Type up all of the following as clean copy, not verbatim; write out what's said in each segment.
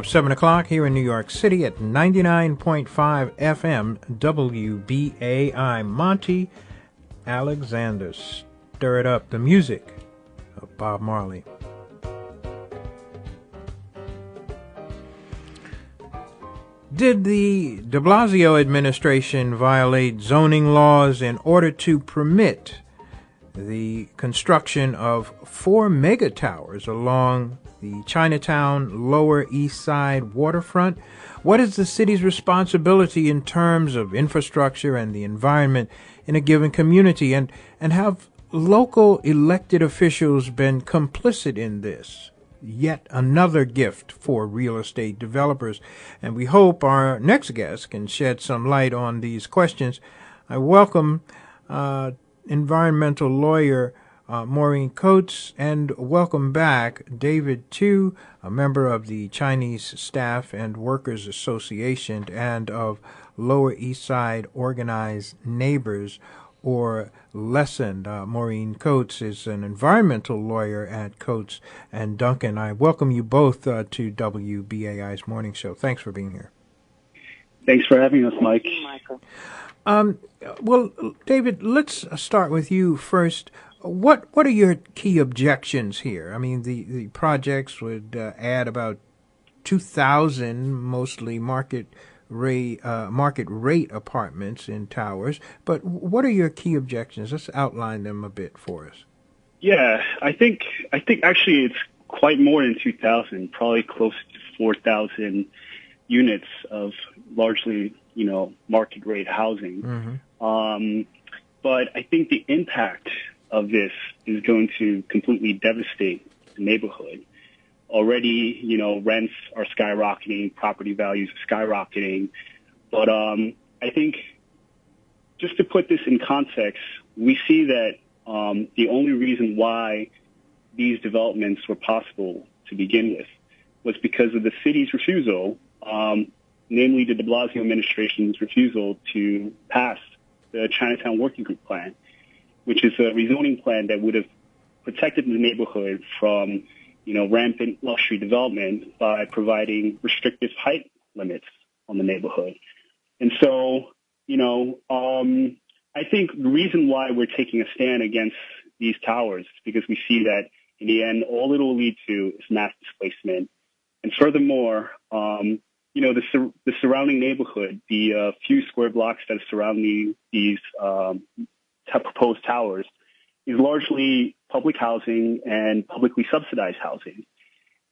7 o'clock here in New York City at 99.5 FM WBAI. Monty Alexander, Stir It Up, the music of Bob Marley. Did the de Blasio administration violate zoning laws in order to permit the construction of 4 megatowers along the Chinatown Lower East Side waterfront? What is the city's responsibility in terms of infrastructure and the environment in a given community? And have local elected officials been complicit in this? Yet another gift for real estate developers. And we hope our next guest can shed some light on these questions. I welcome environmental lawyer Maureen Coates, and welcome back David Tu, a member of the Chinese Staff and Workers Association and of Lower East Side Organized Neighbors, or LESON. Maureen Coates is an environmental lawyer at Coates and Duncan. I welcome you both to WBAI's morning show. Thanks for being here. Thanks for having us, Mike. Thank you, Michael. Well, David, let's start with you first. What are your key objections here? I mean, the projects would add about 2,000 mostly market rate apartments in towers. But what are your key objections? Let's outline them a bit for us. Yeah, I think actually it's quite more than 2,000, probably close to 4,000 units of largely, market rate housing. Mm-hmm. But I think the impact of this is going to completely devastate the neighborhood. Already, rents are skyrocketing, property values are skyrocketing. But I think just to put this in context, we see that the only reason why these developments were possible to begin with was because of the city's refusal, namely the de Blasio administration's refusal to pass the Chinatown Working Group Plan, which is a rezoning plan that would have protected the neighborhood from, rampant luxury development by providing restrictive height limits on the neighborhood. And so, I think the reason why we're taking a stand against these towers is because we see that in the end, all it will lead to is mass displacement. And furthermore, the surrounding neighborhood, the few square blocks that surround these proposed towers, is largely public housing and publicly subsidized housing.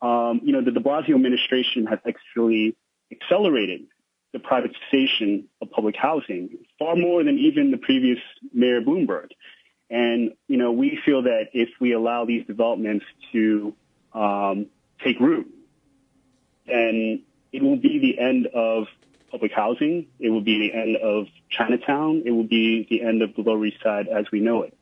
The de Blasio administration has actually accelerated the privatization of public housing far more than even the previous Mayor Bloomberg. And, we feel that if we allow these developments to take root, then it will be the end of public housing. It will be the end of Chinatown. It will be the end of the Lower East Side as we know it.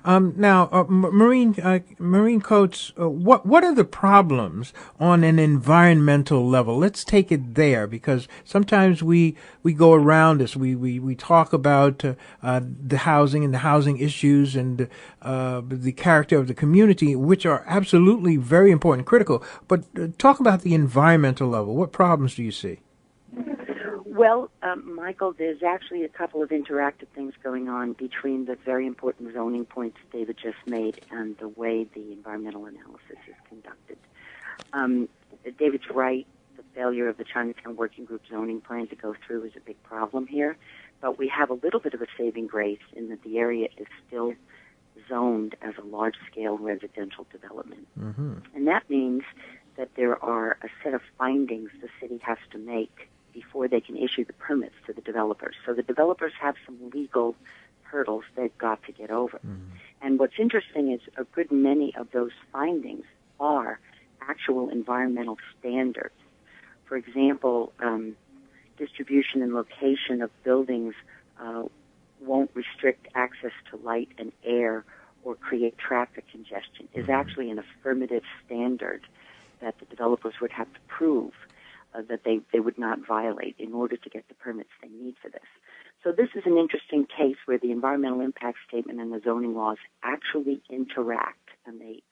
Now, Maureen Coates, what are the problems on an environmental level? Let's take it there, because sometimes we go around this. We talk about the housing and the housing issues and the character of the community, which are absolutely very important, critical. But talk about the environmental level. What problems do you see? Well, Michael, there's actually a couple of interactive things going on between the very important zoning points David just made and the way the environmental analysis is conducted. David's right. The failure of the Chinatown Working Group zoning plan to go through is a big problem here. But we have a little bit of a saving grace in that the area is still zoned as a large-scale residential development. Mm-hmm. And that means that there are a set of findings the city has to make before they can issue the permits to the developers. So the developers have some legal hurdles they've got to get over. Mm-hmm. And what's interesting is a good many of those findings are actual environmental standards. For example, distribution and location of buildings won't restrict access to light and air or create traffic congestion is actually an affirmative standard that the developers would have to prove that they would not violate in order to get the permits they need for this. So this is an interesting case where the environmental impact statement and the zoning laws actually interact, and they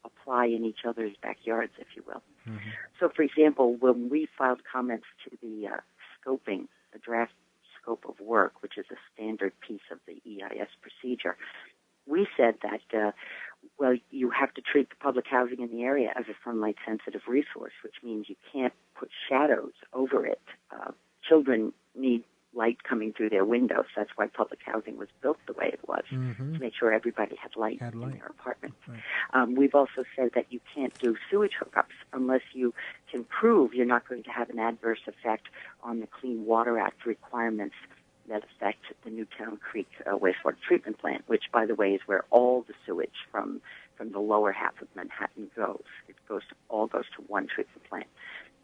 apply in each other's backyards, if you will. Mm-hmm. So, for example, when we filed comments to the scoping, the draft scope of work, which is a standard piece of the EIS procedure, we said that, well, you have to treat the public housing in the area as a sunlight-sensitive resource, which means you can't put shadows over it. Children need light coming through their windows. That's why public housing was built the way it was, mm-hmm. to make sure everybody had light in their apartment. Right. We've also said that you can't do sewage hookups unless you can prove you're not going to have an adverse effect on the Clean Water Act requirements that affect the Newtown Creek wastewater treatment plant, which, by the way, is where all the sewage from the lower half of Manhattan goes. It all goes to one treatment plant.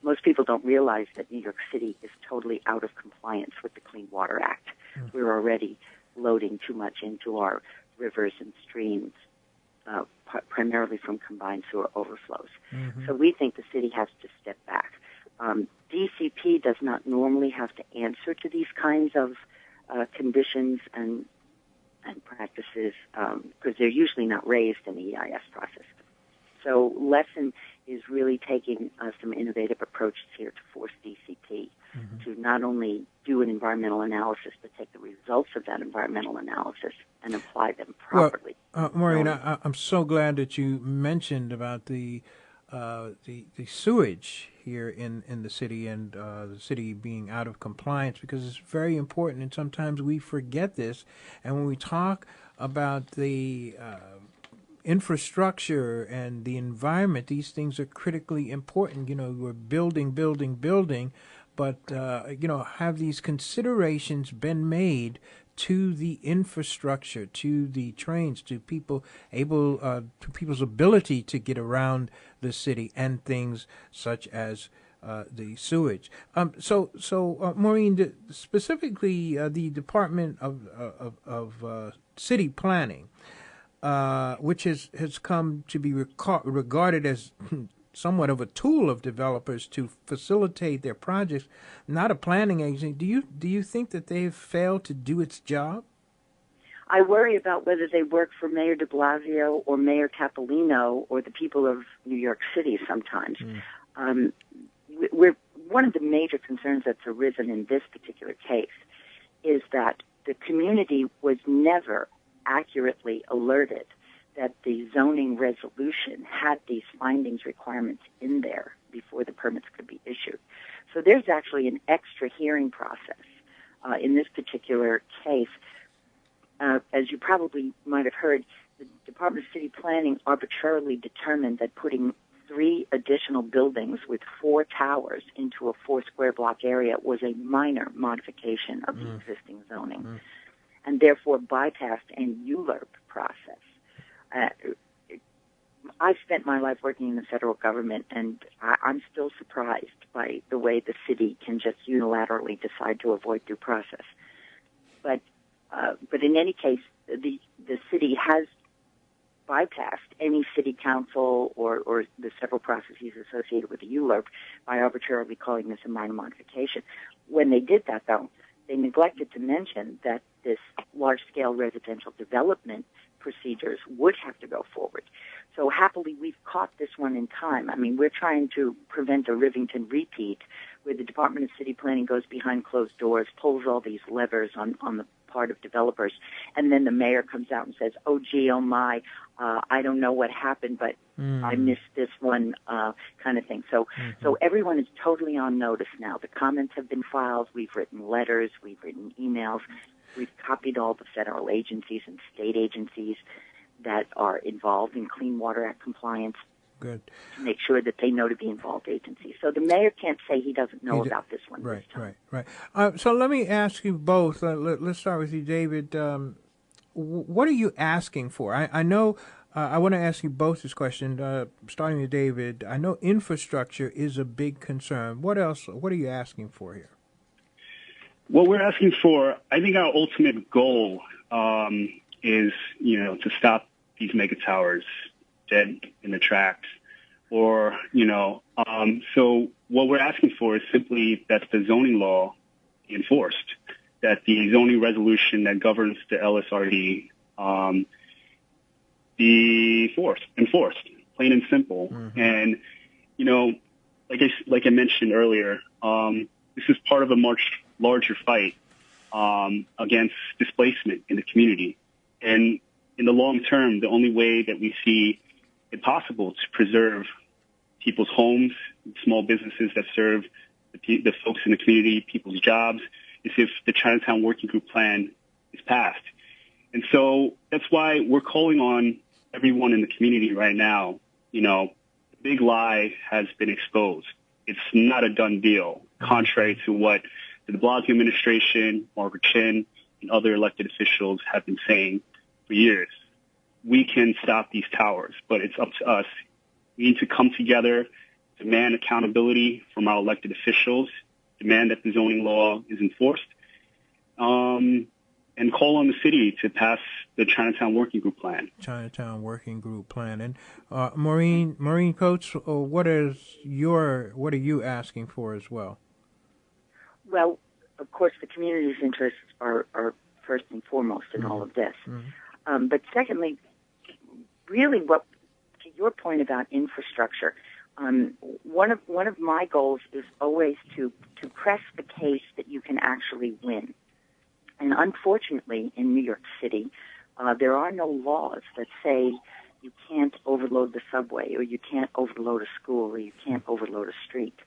Most people don't realize that New York City is totally out of compliance with the Clean Water Act. Mm-hmm. We're already loading too much into our rivers and streams, primarily from combined sewer overflows. Mm-hmm. So we think the city has to step back. DCP does not normally have to answer to these kinds of conditions and practices because they're usually not raised in the EIS process. So LESON is really taking some innovative approaches here to force DCP mm-hmm. to not only do an environmental analysis, but take the results of that environmental analysis and apply them properly. Well, Maureen, I'm so glad that you mentioned about the sewage here in the city and the city being out of compliance, because it's very important, and sometimes we forget this. And when we talk about the infrastructure and the environment, these things are critically important. You know, we're building, but, have these considerations been made to the infrastructure, to the trains, to people's ability to get around the city, and things such as the sewage. So, Maureen, specifically the Department of City Planning, which has come to be regarded as somewhat of a tool of developers to facilitate their projects, not a planning agency. Do you think that they've failed to do its job? I worry about whether they work for Mayor de Blasio or Mayor Capolino or the people of New York City sometimes. One of the major concerns that's arisen in this particular case is that the community was never accurately alerted that the zoning resolution had these findings requirements in there before the permits could be issued. So there's actually an extra hearing process in this particular case. As you probably might have heard, the Department of City Planning arbitrarily determined that putting 3 additional buildings with 4 towers into a 4-square block area was a minor modification of the existing zoning, and therefore bypassed any ULURP process. I've spent my life working in the federal government, and I'm still surprised by the way the city can just unilaterally decide to avoid due process. But in any case, the city has bypassed any city council or the several processes associated with the ULURP by arbitrarily calling this a minor modification. When they did that, though, they neglected to mention that this large-scale residential development procedures would have to go forward. So happily, we've caught this one in time. I mean, we're trying to prevent a Rivington repeat where the Department of City Planning goes behind closed doors, pulls all these levers on the part of developers, and then the mayor comes out and says, oh, gee, oh, my, I don't know what happened, but I missed this one kind of thing. So everyone is totally on notice now. The comments have been filed. We've written letters. We've written emails. We've copied all the federal agencies and state agencies that are involved in Clean Water Act compliance. Good. To make sure that they know to be involved agencies. So the mayor can't say he doesn't know about this one. Right. So let me ask you both. Let's start with you, David. What are you asking for? I know I want to ask you both this question, starting with David. I know infrastructure is a big concern. What else? What are you asking for here? What we're asking for, I think our ultimate goal is, to stop these megatowers dead in the tracks. So what we're asking for is simply that the zoning law be enforced, that the zoning resolution that governs the LSRD be enforced. plain and simple. And, you know, like I mentioned earlier, this is part of a much larger fight against displacement in the community. And in the long term, the only way that we see it possible to preserve people's homes, small businesses that serve the folks in the community, people's jobs, is if the Chinatown Working Group Plan is passed. And so that's why we're calling on everyone in the community right now. You know, the big lie has been exposed. It's not a done deal, contrary to what the Blasio administration, Margaret Chin, and other elected officials have been saying for years. We can stop these towers, but it's up to us. We need to come together, demand accountability from our elected officials, demand that the zoning law is enforced, and call on the city to pass the Chinatown Working Group Plan. Chinatown Working Group Plan. And Maureen Coates, what are you asking for as well? Well, of course, the community's interests are first and foremost in all of this. But secondly, really, to your point about infrastructure, one of my goals is always to press the case that you can actually win. And unfortunately, in New York City, there are no laws that say you can't overload the subway, or you can't overload a school, or you can't overload a street.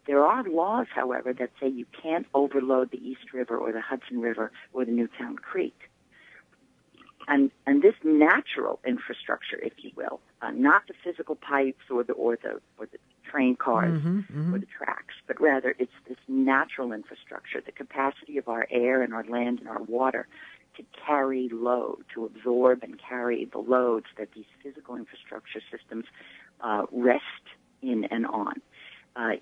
There are laws, however, that say you can't overload the East River or the Hudson River or the Newtown Creek. And this natural infrastructure, if you will, not the physical pipes or the train cars or the tracks, but rather it's this natural infrastructure, the capacity of our air and our land and our water to carry load, to absorb and carry the loads that these physical infrastructure systems rest in and on,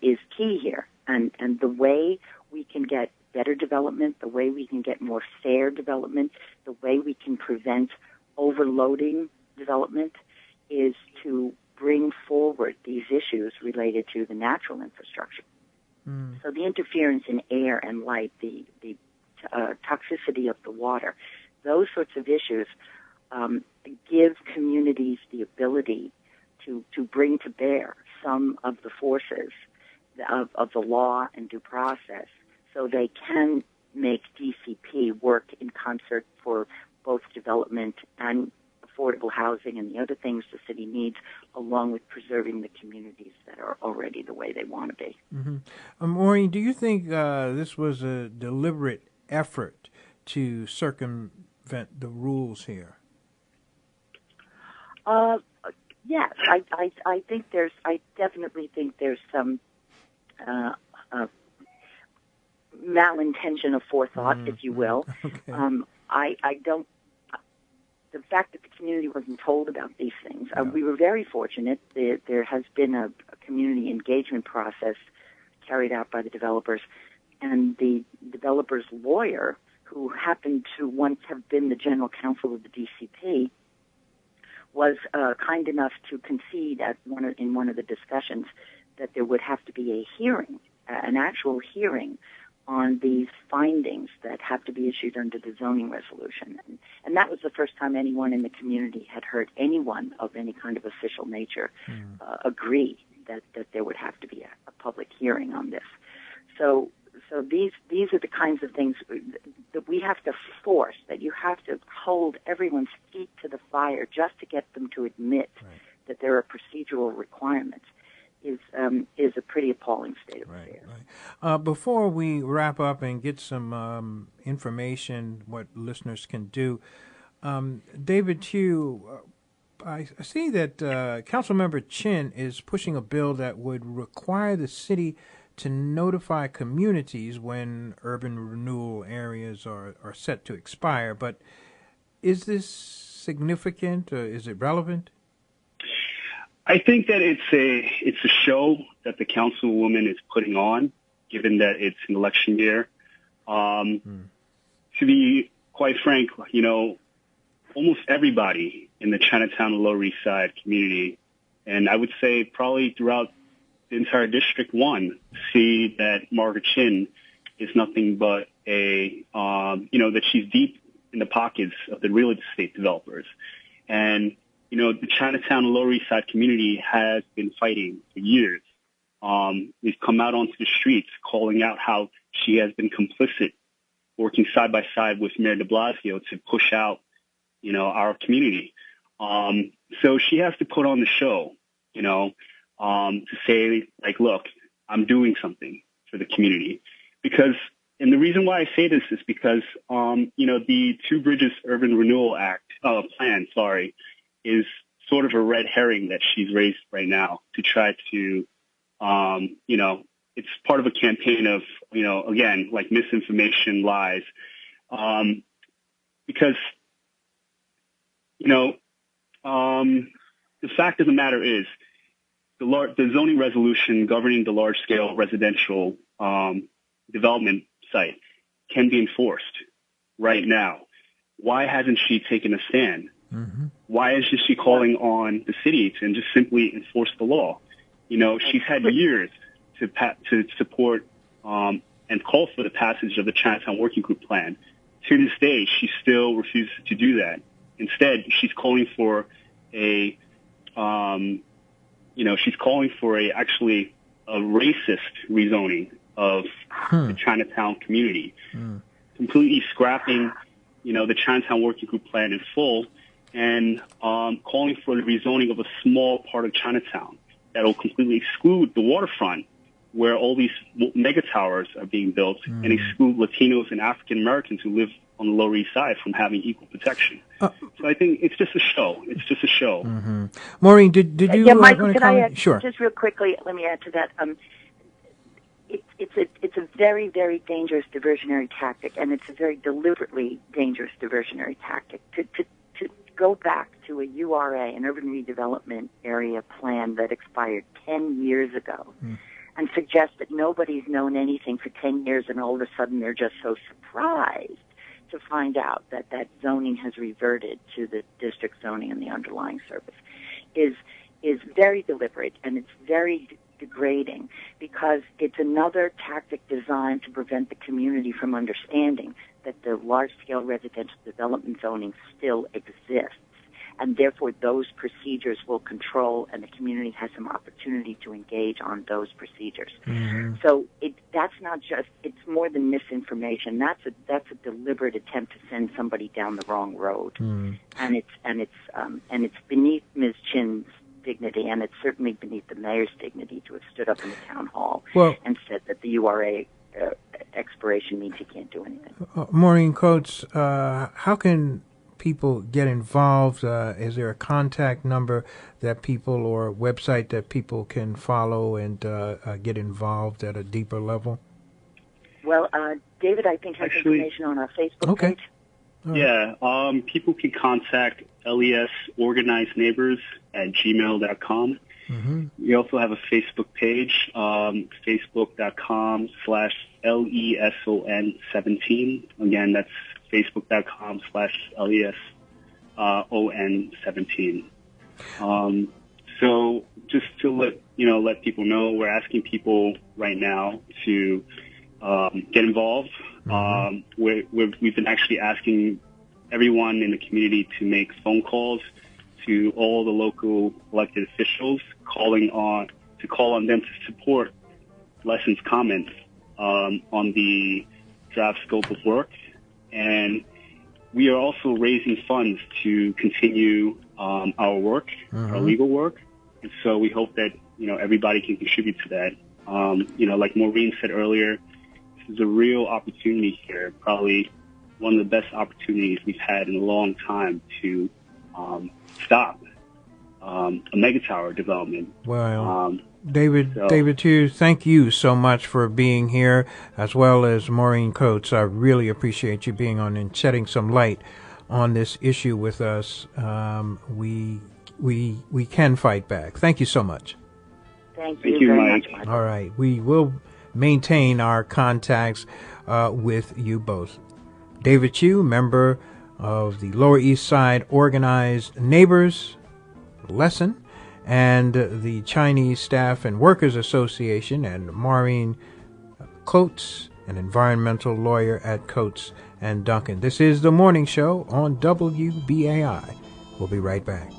is key here. And the way we can get better development, the way we can get more fair development, the way we can prevent overloading development is to bring forward these issues related to the natural infrastructure. So the interference in air and light, the toxicity of the water, those sorts of issues give communities the ability to bring to bear some of the forces of the law and due process, so they can make DCP work in concert for both development and affordable housing and the other things the city needs, along with preserving the communities that are already the way they want to be. Maureen, do you think this was a deliberate effort to circumvent the rules here? Yes, I think I definitely think there's some malintention of forethought, if you will. Okay. I don't. The fact that the community wasn't told about these things, we were very fortunate. There has been a community engagement process carried out by the developers, and the developer's lawyer, who happened to once have been the general counsel of the DCP, was kind enough to concede in one of the discussions that there would have to be a hearing, an actual hearing, on these findings that have to be issued under the zoning resolution. And that was the first time anyone in the community had heard anyone of any kind of official nature agree that there would have to be a public hearing on this. So these are the kinds of things that we have to force, that you have to hold everyone's feet to the fire just to get them to admit that there are procedural requirements. Is a pretty appalling state of affairs. Right. Before we wrap up and get some information, what listeners can do, David Hugh, I see that Councilmember Chin is pushing a bill that would require the city to notify communities when urban renewal areas are set to expire. But is this significant? Is it relevant? I think that it's a show that the councilwoman is putting on, given that it's an election year. To be quite frank, almost everybody in the Chinatown and Lower East Side community, and I would say probably throughout the entire District 1, see that Margaret Chin is nothing but that she's deep in the pockets of the real estate developers. And the Chinatown and Lower East Side community has been fighting for years. We've come out onto the streets calling out how she has been complicit, working side by side with Mayor de Blasio to push out, our community. So she has to put on the show, to say, like, look, I'm doing something for the community. And the reason why I say this is because, the Two Bridges Urban Renewal Plan, is sort of a red herring that she's raised right now to try to, it's part of a campaign of, again, like misinformation, lies, because, the fact of the matter is the zoning resolution governing the large-scale residential development site can be enforced right now. Why hasn't she taken a stand? Mm-hmm. Why isn't she calling on the city to just simply enforce the law? She's had years to support and call for the passage of the Chinatown Working Group Plan. To this day, she still refuses to do that. Instead, she's calling for actually a racist rezoning of the Chinatown community, completely scrapping, the Chinatown Working Group Plan in full, and calling for the rezoning of a small part of Chinatown that will completely exclude the waterfront, where all these megatowers are being built, and exclude Latinos and African Americans who live on the Lower East Side from having equal protection. So I think it's just a show. It's just a show. Mm-hmm. Maureen, did you? Yeah, Michael, can I add, sure. Just real quickly, let me add to that. It's a very, very dangerous diversionary tactic, and it's a very deliberately dangerous diversionary tactic. To go back to a URA, an urban redevelopment area plan that expired 10 years ago, and suggest that nobody's known anything for 10 years, and all of a sudden they're just so surprised to find out that zoning has reverted to the district zoning and the underlying service is very deliberate, and it's very degrading, because it's another tactic designed to prevent the community from understanding that the large-scale residential development zoning still exists, and therefore those procedures will control, and the community has some opportunity to engage on those procedures. Mm-hmm. So that's not just, it's more than misinformation. That's a deliberate attempt to send somebody down the wrong road. Mm. And it's beneath Ms. Chin's dignity, and it's certainly beneath the mayor's dignity to have stood up in the town hall and said that the URA expiration means he can't do anything. Maureen Coates, how can people get involved? Is there a contact number that people, or a website that people can follow and get involved at a deeper level? Well, David, I think, has information on our Facebook page. Right. Yeah, people can contact lesorganizedneighbors@gmail.com. Mm-hmm. We also have a Facebook page, facebook.com/LESON17. Again, that's facebook.com/LESON17. So just to let people know, we're asking people right now to get involved. Mm-hmm. We've been actually asking everyone in the community to make phone calls to all the local elected officials, call on them to support LESON's comments on the draft scope of work. And we are also raising funds to continue our work, mm-hmm. our legal work. And so we hope that, everybody can contribute to that. Like Maureen said earlier, this is a real opportunity here, probably one of the best opportunities we've had in a long time to stop a Megatower development. Well, David Chu, thank you so much for being here, as well as Maureen Coates. I really appreciate you being on and shedding some light on this issue with us. We can fight back. Thank you so much. Thank you very much, Michael. All right, we will maintain our contacts with you both. David Chu, member of the Lower East Side Organized Neighbors, LESON, and the Chinese Staff and Workers Association, and Maureen Coates, an environmental lawyer at Coates and Duncan. This is The Morning Show on WBAI. We'll be right back.